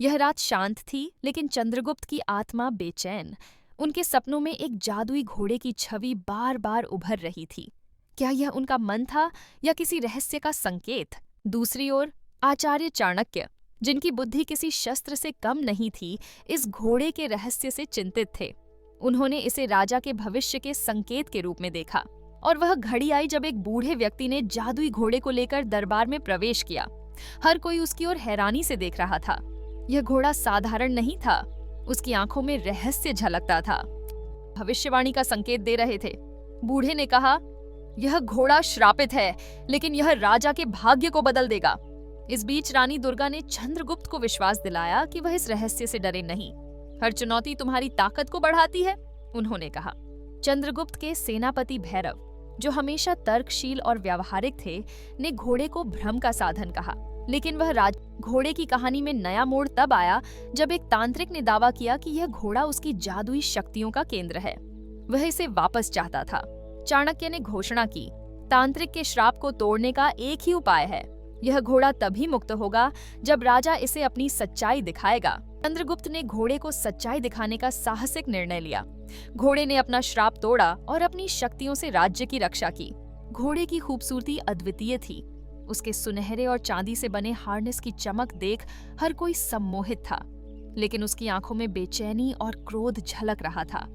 यह रात शांत थी, लेकिन चंद्रगुप्त की आत्मा बेचैन। उनके सपनों में एक जादुई घोड़े की छवि बार बार उभर रही थी। क्या यह उनका मन था या किसी रहस्य का संकेत? दूसरी ओर आचार्य चाणक्य, जिनकी बुद्धि किसी शस्त्र से कम नहीं थी, इस घोड़े के रहस्य से चिंतित थे। उन्होंने इसे राजा के भविष्य के संकेत के रूप में देखा। और वह घड़ी आई जब एक बूढ़े व्यक्ति ने जादुई घोड़े को लेकर दरबार में प्रवेश किया। हर कोई उसकी ओर हैरानी से देख रहा था। यह घोड़ा साधारण नहीं था, उसकी आंखों में रहस्य झलकता था। भविष्यवाणी का संकेत दे रहे थे। बूढ़े ने कहा, यह घोड़ा श्रापित है, लेकिन यह राजा के भाग्य को बदल देगा। इस बीच रानी दुर्गा ने चंद्रगुप्त को विश्वास दिलाया कि वह इस रहस्य से डरे नहीं। हर चुनौती तुम्हारी ताकत को बढ़ाती है, उन्होंने कहा। चंद्रगुप्त के सेनापति भैरव, जो हमेशा तर्कशील और व्यावहारिक थे, ने घोड़े को भ्रम का साधन कहा। लेकिन वह घोड़े की कहानी में नया मोड़ तब आया जब एक तांत्रिक ने दावा किया कि यह घोड़ा उसकी जादुई शक्तियों का केंद्र है। वह इसे वापस चाहता था। चाणक्य ने घोषणा की, तांत्रिक के श्राप को तोड़ने का एक ही उपाय है। यह घोड़ा तभी मुक्त होगा जब राजा इसे अपनी सच्चाई दिखाएगा। चंद्रगुप्त ने घोड़े को सच्चाई दिखाने का साहसिक निर्णय लिया। घोड़े ने अपना श्राप तोड़ा और अपनी शक्तियों से राज्य की रक्षा की। घोड़े की खूबसूरती अद्वितीय थी। उसके सुनहरे और चांदी से बने हार्नेस की चमक देख हर कोई सम्मोहित था, लेकिन उसकी आंखों में बेचैनी और क्रोध झलक रहा था।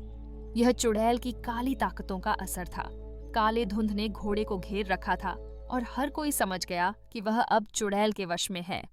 यह चुड़ैल की काली ताकतों का असर था। काले धुंध ने घोड़े को घेर रखा था और हर कोई समझ गया कि वह अब चुड़ैल के वश में है।